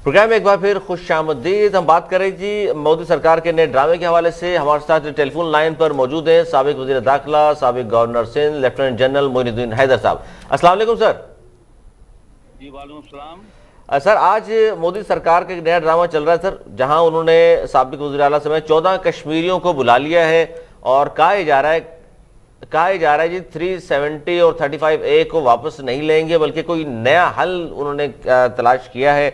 Programme میں ایک بار پھر خوش آمدید. ہم بات کریں جی مودی سرکار کے نئے ڈرامے کے حوالے سے. ہمارے ساتھ ٹیلی فون لائن پر موجود ہیں سابق وزیر داخلہ، سابق گورنر سندھ لیفٹیننٹ جنرل معین الدین حیدر صاحب. السلام علیکم سر. جی وعلیکم السلام. سر آج مودی سرکار کا ایک نیا ڈرامہ چل رہا ہے سر، جہاں انہوں نے سابق وزیر اعلیٰ سمیت 14 کشمیریوں کو بلا لیا ہے اور کہا جا رہا ہے جی 370 اور 35A کو واپس نہیں لیں گے، بلکہ کوئی نیا حل انہوں نے تلاش کیا ہے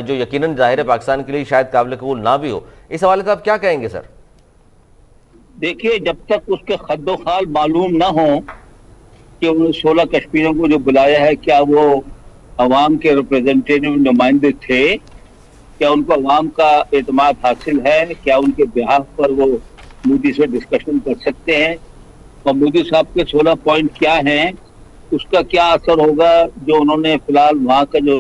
جو یقیناً ظاہر پاکستان کے لیے شاید قابل قبول نہ بھی ہو. اس حوالے سے آپ کیا کہیں گے سر؟ دیکھیے، جب تک اس کے خد و خال معلوم نہ ہو کہ انہوں نے 16 کشمیریوں کو جو بلایا ہے کیا وہ عوام کے ریپریزنٹیٹیو نمائندے تھے، کیا ان کو عوام کا اعتماد حاصل ہے، کیا ان کے بہاف پر وہ مودی سے ڈسکشن کر سکتے ہیں، اور مودی صاحب کے 16 پوائنٹ کیا ہیں، اس کا کیا اثر ہوگا جو انہوں نے فی الحال وہاں کا جو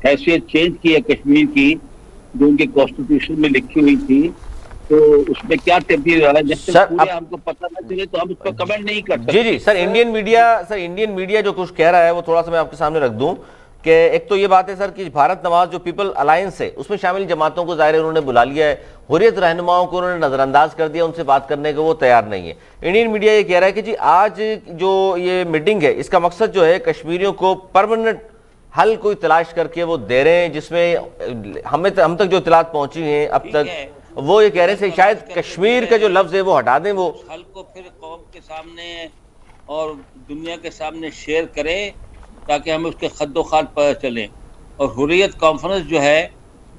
حیثیت چینج کی ہے کشمیر کی، جو ان کے کانسٹیٹیوشن میں لکھی ہوئی تھی، تو اس میں کیا تبدیل ہوا ہے. جب تک پورے ہم کو پتہ نہ چلے تو ہم اس پر کمنٹ نہیں کر سکتے. جی سر، انڈین میڈیا جو کچھ کہہ رہا ہے وہ تھوڑا سا میں آپ کے سامنے رکھ دوں کہ ایک تو یہ بات ہے سر کہ بھارت نواز جو پیپل الائنس ہے اس میں شامل جماعتوں کو ظاہر انہوں نے بلا لیا ہے، حریت رہنماؤں کو انہوں نے نظر انداز کر دیا، ان سے بات کرنے کو وہ تیار نہیں ہے. انڈین میڈیا یہ کہہ رہا ہے کہ جی آج جو یہ میٹنگ ہے اس کا مقصد جو ہے کشمیریوں کو پرماننٹ حل کوئی تلاش کر کے وہ دے رہے ہیں، جس میں ہم تک جو اطلاعات پہنچی ہیں اب تک وہ یہ کہہ رہے ہیں کہ شاید کشمیر کا جو لفظ ہے وہ ہٹا دیں، وہ حل کو پھر قوم کے سامنے اور دنیا کے سامنے شیئر کرے تاکہ ہمیں اس کے خد و خال پتہ چلیں. اور حریت کانفرنس جو ہے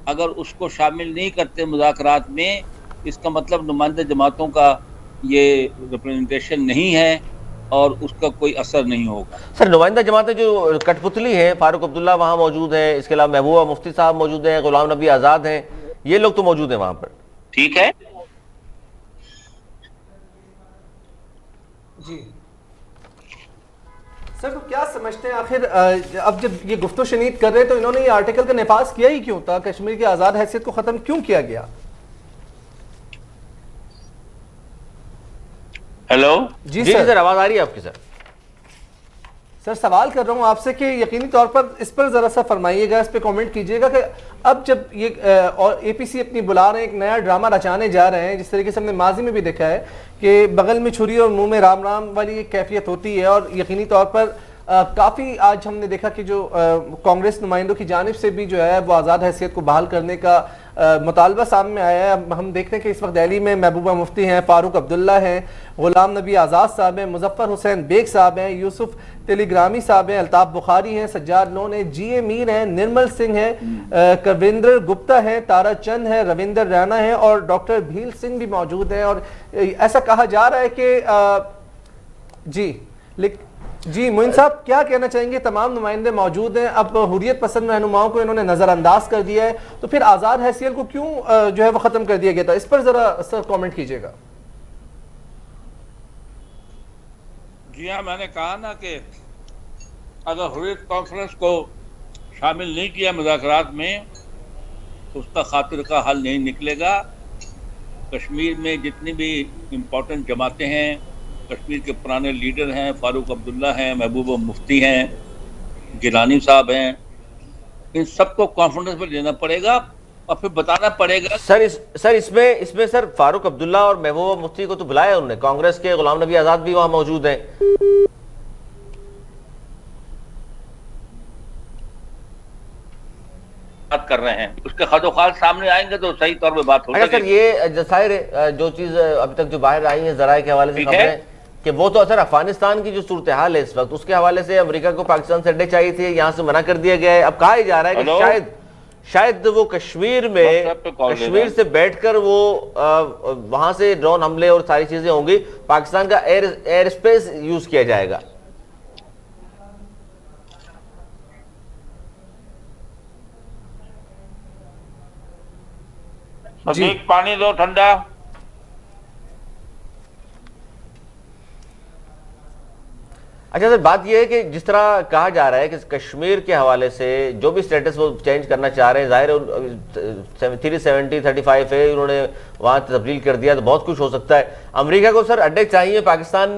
اگر اس کو شامل نہیں کرتے مذاکرات میں، اس کا مطلب نمائندہ جماعتوں کا یہ ریپرزنٹیشن نہیں ہے اور اس کا کوئی اثر نہیں ہوگا. سر نمائندہ جماعتیں جو کٹ پتلی ہیں، فاروق عبداللہ وہاں موجود ہیں، اس کے علاوہ محبوبہ مفتی صاحب موجود ہیں، غلام نبی آزاد ہیں، یہ لوگ تو موجود ہیں وہاں پر. ٹھیک ہے جی سر، تو کیا سمجھتے ہیں آخر اب جب یہ گفت و شنید کر رہے ہیں تو انہوں نے یہ آرٹیکل کا نفاذ کیا ہی کیوں تھا؟ کشمیر کی آزاد حیثیت کو ختم کیوں کیا گیا؟ ہیلو جی سر آواز آ رہی ہے آپ کی سر. سر سوال کر رہا ہوں آپ سے کہ یقینی طور پر اس پر ذرا سا فرمائیے گا، اس پہ کامنٹ کیجیے گا کہ اب جب یہ اور اے پی سی اپنی بلا رہے ہیں، ایک نیا ڈرامہ رچانے جا رہے ہیں، جس طریقے سے ہم نے ماضی میں بھی دیکھا ہے کہ بغل میں چھری اور منہ میں رام رام والی ایک کیفیت ہوتی ہے، اور یقینی طور پر کافی آج ہم نے دیکھا کہ جو کانگریس نمائندوں کی جانب سے بھی جو ہے وہ آزاد حیثیت کو بحال کرنے کا مطالبہ سامنے آیا ہے. ہم دیکھتے ہیں کہ اس وقت دہلی میں محبوبہ مفتی ہیں، فاروق عبداللہ ہیں، غلام نبی آزاد صاحب ہیں، مظفر حسین بیگ صاحب ہیں، یوسف ٹیلی گرامی صاحب ہیں، الطاف بخاری ہیں، سجاد لون ہیں، جی اے میر ہیں، نرمل سنگھ ہیں، کویندر گپتا ہیں، تارا چند ہیں، رویندر رانا ہیں اور ڈاکٹر بھیل سنگھ بھی موجود ہیں. اور ایسا کہا جا رہا ہے کہ جی معین صاحب کیا کہنا چاہیں گے؟ تمام نمائندے موجود ہیں، اب حریت پسند رہنماؤں کو انہوں نے نظر انداز کر دیا ہے، تو پھر آزاد حیثیت کو کیوں جو ہے وہ ختم کر دیا گیا تھا؟ اس پر ذرا سر کامنٹ کیجیے گا. جی ہاں، میں نے کہا نا کہ اگر حریت کانفرنس کو شامل نہیں کیا مذاکرات میں تو اس کا خاطر کا حل نہیں نکلے گا. کشمیر میں جتنی بھی امپورٹنٹ جماعتیں ہیں، کشمیر کے پرانے لیڈر ہیں، فاروق عبداللہ ہیں، محبوبہ مفتی ہیں، گیلانی صاحب ہیں، ان سب کو کانفرنس میں لینا پڑے گا اور پھر بتانا پڑے گا. سر اس میں سر فاروق عبداللہ اور محبوبہ مفتی کو تو بلایا انہوں نے، کانگریس کے غلام نبی آزاد بھی وہاں موجود ہیں. بات کر رہے ہیں، اس کے خد و خال سامنے آئیں گے تو صحیح طور پہ بات ہوگی. اگر سر یہ ظاہر جو چیز ابھی تک جو باہر آئی ہیں ذرائع کے حوالے سے خبریں کہ وہ تو اثر افغانستان کی جو صورتحال ہے اس وقت، اس کے حوالے سے امریکہ کو پاکستان سے اڈے چاہیے تھے، یہاں سے منع کر دیا گیا ہے. اب کہا ہی جا رہا ہے کہ شاید وہ کشمیر سے بیٹھ کر وہ وہاں سے ڈرون حملے اور ساری چیزیں ہوں گی، پاکستان کا ایئر اسپیس یوز کیا جائے گا. پانی دو ٹھنڈا. اچھا سر، بات یہ ہے کہ جس طرح کہا جا رہا ہے کہ کشمیر کے حوالے سے جو بھی سٹیٹس وہ چینج کرنا چاہ رہے ہیں، ظاہر 370 35A انہوں نے وہاں تبدیل کر دیا تو بہت کچھ ہو سکتا ہے. امریکہ کو سر اڈے چاہیے، پاکستان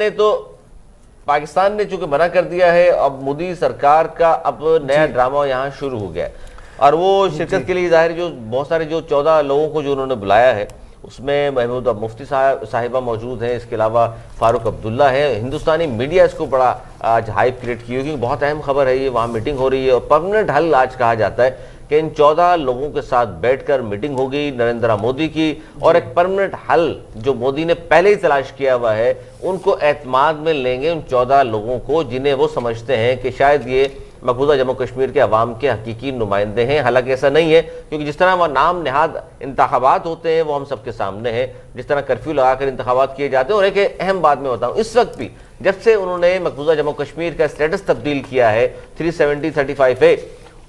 نے چونکہ منع کر دیا ہے، اب مودی سرکار کا اب نیا ڈرامہ یہاں شروع ہو گیا ہے. اور وہ شرکت کے لیے ظاہر جو بہت سارے جو 14 لوگوں کو جو انہوں نے بلایا ہے اس میں محمودہ مفتی صاحبہ موجود ہیں، اس کے علاوہ فاروق عبداللہ ہے. ہندوستانی میڈیا اس کو بڑا آج ہائپ کریٹ کی ہوگی، بہت اہم خبر ہے یہ، وہاں میٹنگ ہو رہی ہے اور پرماننٹ حل آج کہا جاتا ہے کہ ان 14 لوگوں کے ساتھ بیٹھ کر میٹنگ ہوگی نریندر مودی کی، اور ایک پرماننٹ حل جو مودی نے پہلے ہی تلاش کیا ہوا ہے ان کو اعتماد میں لیں گے، ان 14 لوگوں کو جنہیں وہ سمجھتے ہیں کہ شاید یہ مقبوضہ جموں کشمیر کے عوام کے حقیقی نمائندے ہیں. حالانکہ ایسا نہیں ہے، کیونکہ جس طرح وہ نام نہاد انتخابات ہوتے ہیں وہ ہم سب کے سامنے ہیں، جس طرح کرفیو لگا کر انتخابات کیے جاتے ہیں. اور ایک اہم بات میں بتاؤں، اس وقت بھی جب سے انہوں نے مقبوضہ جموں کشمیر کا اسٹیٹس تبدیل کیا ہے 370-35A،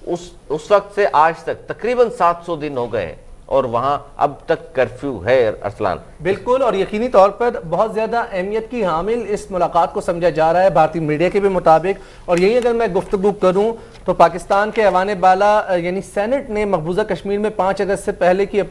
اس وقت سے آج تک تقریباً 700 دن ہو گئے ہیں اور وہاں اب تک کرفیو ہے. ارسلان بالکل، اور یقینی طور پر بہت زیادہ اہمیت کی حامل اس ملاقات کو سمجھا جا رہا ہے بھارتی میڈیا کے بھی مطابق. اور یہی اگر میں گفتگو کروں تو پاکستان کے ایوان بالا یعنی سینٹ نے مقبوضہ کشمیر میں 5 اگست سے پہلے کی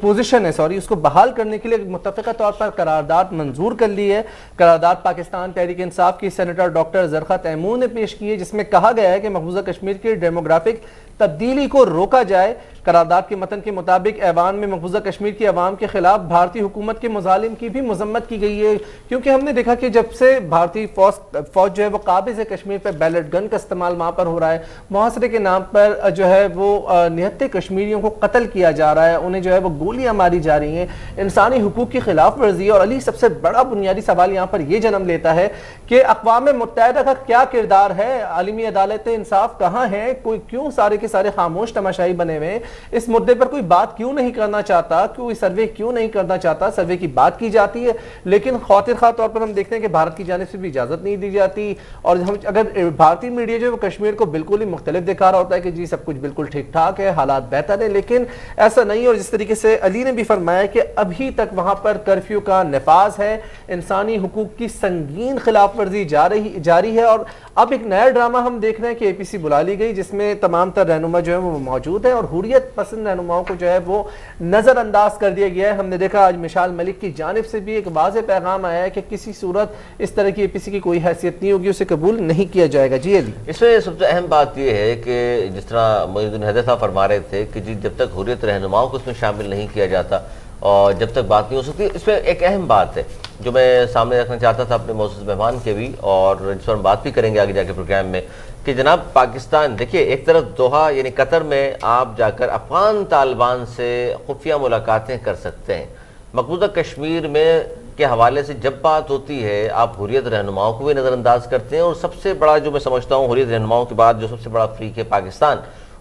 پوزیشن ہے اس کو بحال کرنے کے لیے متفقہ طور پر قرارداد منظور کر لی ہے. قرارداد پاکستان تحریک انصاف کی سینیٹر ڈاکٹر زرخا تیمور نے پیش کی ہے، جس میں کہا گیا ہے کہ مقبوضہ کشمیر کی ڈیموگرافک تبدیلی کو روکا جائے. قرارداد کے متن کے مطابق ایوان میں مقبوضہ کشمیر کی عوام کے خلاف بھارتی حکومت کے مظالم کی بھی مذمت کی گئی ہے، کیونکہ ہم نے دیکھا کہ جب سے بھارتی فوج جو ہے وہ قابض ہے کشمیر پہ، بیلٹ گن کا استعمال وہاں پر ہو رہا ہے، محاصرے کے نام پر جو ہے وہ نہتے کشمیریوں کو قتل کیا جا رہا ہے، انہیں جو ہے وہ گولیاں ماری جا رہی ہیں، انسانی حقوق کی خلاف ورزی ہے. اور علی سب سے بڑا بنیادی سوال یہاں پر یہ جنم لیتا ہے کہ اقوام متحدہ کا کیا کردار ہے، عالمی عدالت انصاف کہاں ہے، کوئی کیوں سارے کے سارے خاموش تماشائی بنے ہوئے ہیں، اس مدے پر کوئی بات کیوں نہیں کرنا چاہتا، کوئی سروے کیوں نہیں کرنا چاہتا. سروے کی بات کی جاتی ہے لیکن خاطر خواہ طور پر ہم دیکھتے ہیں کہ بھارت کی جانب سے بھی اجازت نہیں دی جاتی. اور اگر بھارتی میڈیا جو ہے وہ کشمیر کو بالکل ہی مختلف دکھا رہا ہوتا ہے کہ جی سب کچھ بالکل ٹھیک ٹھاک ہے، حالات بہتر ہے، لیکن ایسا نہیں. اور جس طریقے سے علی نے بھی فرمایا کہ ابھی تک وہاں پر کرفیو کا نفاذ ہے، انسانی حقوق کی سنگین خلاف ورزی جاری ہے. اور اب ایک نیا ڈرامہ ہم دیکھ رہے ہیں کہ APC بلا لی گئی، جس میں تمام تر رہنما جو ہے وہ موجود ہیں اور حریت پسند رہنماؤں کو جو ہے وہ نظر انداز کر دیا گیا ہے. ہم نے دیکھا آج مشال ملک کی جانب سے بھی ایک واضح پیغام آیا ہے کہ کسی صورت اس طرح کی APC کی کوئی حیثیت نہیں ہوگی، اسے قبول نہیں کیا جائے گا. جی علی، اس میں سب سے اہم بات یہ ہے کہ جس طرح معین الدین حیدر صاحب فرما رہے تھے کہ جب تک حریت رہنماؤں کو اس میں شامل نہیں کیا جاتا اور جب تک بات نہیں ہو سکتی. اس میں ایک اہم بات ہے جو میں سامنے رکھنا چاہتا تھا اپنے معزز مہمان کے بھی، اور جس پر ہم بات بھی کریں گے آگے جا کے پروگرام میں، کہ جناب پاکستان دیکھیے ایک طرف دوحہ یعنی قطر میں آپ جا کر افغان طالبان سے خفیہ ملاقاتیں کر سکتے ہیں. مقبوضہ کشمیر میں کے حوالے سے جب بات ہوتی ہے آپ حریت رہنماؤں کو بھی نظر انداز کرتے ہیں، اور سب سے بڑا جو میں سمجھتا ہوں حریت رہنماؤں کے بعد جو سب سے بڑا فریق ہے پاکستان،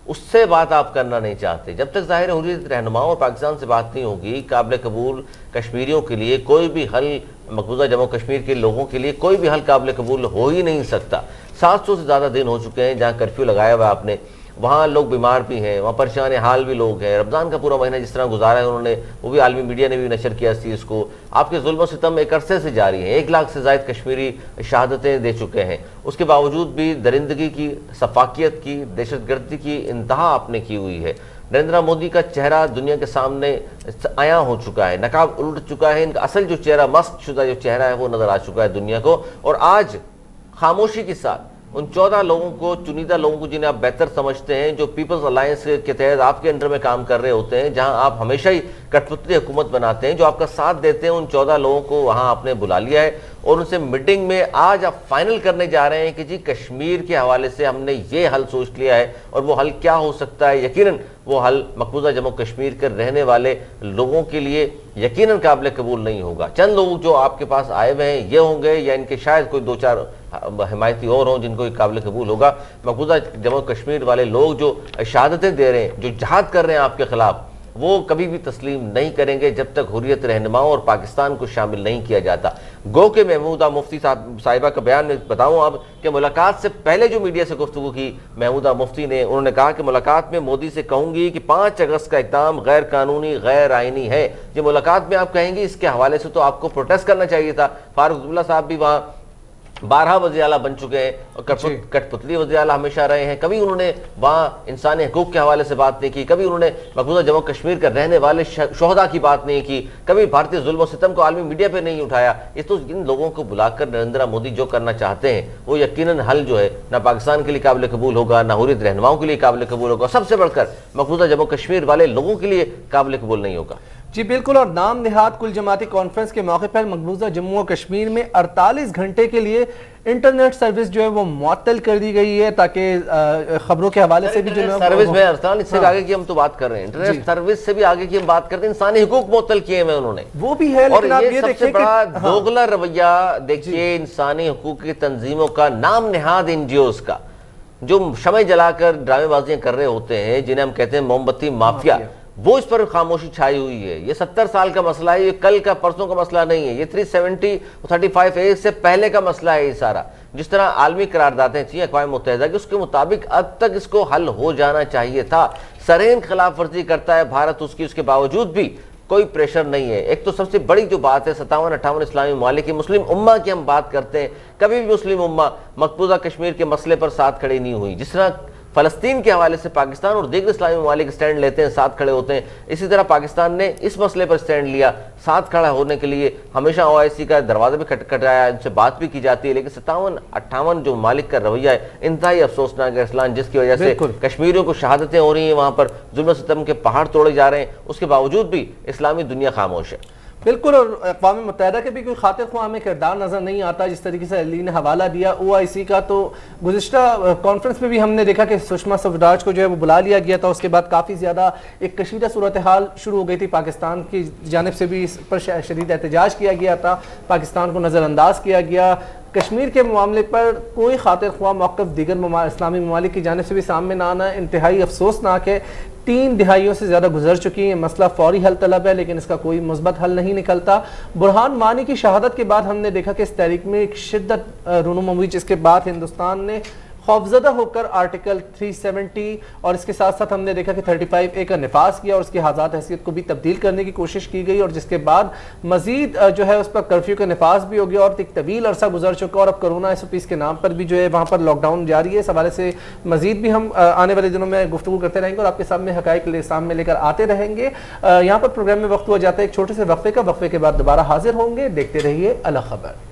اس سے بات آپ کرنا نہیں چاہتے. جب تک ظاہر حریت رہنماؤں اور پاکستان سے بات نہیں ہوگی، قابل قبول کشمیریوں کے لیے کوئی بھی حل، مقبوضہ جموں کشمیر کے لوگوں کے لیے کوئی بھی حل قابل قبول ہو ہی نہیں سکتا. 700 سے زیادہ دن ہو چکے ہیں جہاں کرفیو لگایا ہوا آپ نے، وہاں لوگ بیمار بھی ہیں، وہاں پریشان حال بھی لوگ ہیں. رمضان کا پورا مہینہ جس طرح گزارا ہے انہوں نے، وہ بھی عالمی میڈیا نے بھی نشر کیا اس چیز کو. آپ کے ظلم و ستم ایک عرصے سے جاری ہیں، 1 لاکھ سے زائد کشمیری شہادتیں دے چکے ہیں. اس کے باوجود بھی درندگی کی، سفاکیت کی، دہشت گردی کی انتہا آپ نے کی ہوئی ہے. نریندر مودی کا چہرہ دنیا کے سامنے عیاں ہو چکا ہے، نقاب الٹ چکا ہے، ان کا اصل جو چہرہ، مسخ شدہ جو چہرہ ہے وہ نظر آ چکا ہے دنیا کو. اور آج خاموشی کے ساتھ ان 14 لوگوں کو، چنیدہ لوگوں کو جنہیں آپ بہتر سمجھتے ہیں، جو پیپلز الائنس کے تحت آپ کے انڈر میں کام کر رہے ہوتے ہیں، جہاں آپ ہمیشہ ہی کٹپتلی حکومت بناتے ہیں، جو آپ کا ساتھ دیتے ہیں، ان 14 لوگوں کو وہاں آپ نے بلا لیا ہے اور ان سے میٹنگ میں آج آپ فائنل کرنے جا رہے ہیں کہ جی کشمیر کے حوالے سے ہم نے یہ حل سوچ لیا ہے. اور وہ حل کیا ہو سکتا ہے؟ یقیناً وہ حل مقبوضہ جموں کشمیر کے رہنے والے لوگوں کے لیے یقیناً قابل قبول نہیں ہوگا. چند لوگ جو آپ کے پاس آئے ہوئے ہیں یہ ہوں گے، یا ان کے شاید کوئی 2-4 حمایتی اور ہوں جن کو یہ قابل قبول ہوگا. مقبوضہ جموں کشمیر والے لوگ جو شہادتیں دے رہے ہیں، جو جہاد کر رہے ہیں آپ کے خلاف، وہ کبھی بھی تسلیم نہیں کریں گے جب تک حریت رہنماؤں اور پاکستان کو شامل نہیں کیا جاتا. گو کہ محمودہ مفتی صاحبہ کا بیان میں بتاؤں اب کہ ملاقات سے پہلے جو میڈیا سے گفتگو کی محمودہ مفتی نے، انہوں نے کہا کہ ملاقات میں مودی سے کہوں گی کہ 5 اگست کا اقدام غیر قانونی، غیر آئینی ہے. یہ ملاقات میں آپ کہیں گی، اس کے حوالے سے تو آپ کو پروٹیسٹ کرنا چاہیے تھا. فاروق عبداللہ صاحب بھی وہاں 12 وزیر اعلیٰ بن چکے ہیں اور کٹ پتلی وزیر اعلیٰ ہمیشہ رہے ہیں. کبھی انہوں نے وہاں انسانی حقوق کے حوالے سے بات نہیں کی, کبھی انہوں نے مقبوضہ جموں کشمیر کا رہنے والے شہداء کی بات نہیں کی, کبھی بھارتی ظلم و ستم کو عالمی میڈیا پہ نہیں اٹھایا. یہ تو ان لوگوں کو بلا کر نریندر مودی جو کرنا چاہتے ہیں وہ یقیناً حل جو ہے نہ پاکستان کے لیے قابل قبول ہوگا, نہ حریت رہنماؤں کے لیے قابل قبول ہوگا, سب سے بڑھ کر مقبوضہ جموں کشمیر والے لوگوں کے لیے قابل قبول نہیں ہوگا. جی بالکل. اور نام نہاد کل جماعتی کانفرنس کے موقع پر مقبوضہ جموں و کشمیر میں 48 گھنٹے کے لیے انٹرنیٹ سروس جو ہے وہ معطل کر دی گئی ہے تاکہ خبروں کے حوالے سے بھی جو سروس میں ارسلان اس سے آگے کی ہم تو بات کر رہے ہیں, انٹرنیٹ سروس سے بھی آگے کی ہم بات کرتے ہیں. انسانی حقوق معطل کیے ہیں انہوں نے, وہ بھی ہے. اور لیکن آپ یہ یہ سب سے دیکھیں بڑا دوغلا رویہ دیکھیے انسانی حقوق کی تنظیموں کا, نام نہاد این جی اوز کا, جو شمع جلا کر ڈرامے بازیاں کر رہے ہوتے ہیں جنہیں ہم کہتے ہیں موم بتی مافیا, وہ اس پر خاموشی چھائی ہوئی ہے. یہ 70 سال کا مسئلہ ہے, یہ کل کا پرسوں کا مسئلہ نہیں ہے, یہ 370 35A سے پہلے کا مسئلہ ہے. یہ سارا جس طرح عالمی قراردادیں تھیں اقوام متحدہ کی, اس کے مطابق اب تک اس کو حل ہو جانا چاہیے تھا. سرین خلاف ورزی کرتا ہے بھارت اس کی, اس کے باوجود بھی کوئی پریشر نہیں ہے. ایک تو سب سے بڑی جو بات ہے 57-58 اسلامی ممالک کی مسلم امہ کی ہم بات کرتے ہیں, کبھی بھی مسلم امہ مقبوضہ کشمیر کے مسئلے پر ساتھ کھڑی نہیں ہوئی. جس طرح فلسطین کے حوالے سے پاکستان اور دیگر اسلامی ممالک سٹینڈ لیتے ہیں, ساتھ کھڑے ہوتے ہیں, اسی طرح پاکستان نے اس مسئلے پر سٹینڈ لیا. ساتھ کھڑا ہونے کے لیے ہمیشہ OIC کا دروازہ بھی کھٹکھٹایا, ان سے بات بھی کی جاتی ہے, لیکن 57-58 جو ممالک کا رویہ ہے انتہائی افسوسناک ہے ارسلان, جس کی وجہ سے کشمیریوں کو شہادتیں ہو رہی ہیں, وہاں پر ظلم و ستم کے پہاڑ توڑے جا رہے ہیں, اس کے باوجود بھی اسلامی دنیا خاموش ہے. بالکل. اور اقوام متحدہ کے بھی کوئی خاطر خواہ ہمیں کردار نظر نہیں آتا. جس طریقے سے علی نے حوالہ دیا OIC کا, تو گزشتہ کانفرنس میں بھی ہم نے دیکھا کہ سشما سوراج کو جو ہے وہ بلا لیا گیا تھا. اس کے بعد کافی زیادہ ایک کشیدہ صورتحال شروع ہو گئی تھی, پاکستان کی جانب سے بھی اس پر شدید احتجاج کیا گیا تھا, پاکستان کو نظر انداز کیا گیا. کشمیر کے معاملے پر کوئی خاطر خواہ موقف دیگر اسلامی ممالک کی جانب سے بھی سامنے نہ آنا انتہائی افسوسناک ہے. 3 دہائیوں سے زیادہ گزر چکی ہیں, مسئلہ فوری حل طلب ہے, لیکن اس کا کوئی مثبت حل نہیں نکلتا. برہان مانی کی شہادت کے بعد ہم نے دیکھا کہ اس تحریک میں ایک شدت رونما ہوئی, جس کے بعد ہندوستان نے خوفزدہ ہو کر آرٹیکل 370 اور اس کے ساتھ ساتھ ہم نے دیکھا کہ 35A کا نفاذ کیا, اور اس کی آزاد حیثیت کو بھی تبدیل کرنے کی کوشش کی گئی, اور جس کے بعد مزید جو ہے اس پر کرفیو کا نفاذ بھی ہو گیا, اور ایک طویل عرصہ گزر چکا, اور اب کرونا SOPs کے نام پر بھی جو ہے وہاں پر لاک ڈاؤن جاری ہے. اس حوالے سے مزید بھی ہم آنے والے دنوں میں گفتگو کرتے رہیں گے اور آپ کے سامنے حقائق سامنے لے کر آتے رہیں گے. یہاں پر پروگرام میں وقت ہوا جاتا ہے ایک چھوٹے سے وقفے کا. وقفے کے بعد دوبارہ حاضر ہوں گے. دیکھتے رہیے الخبر.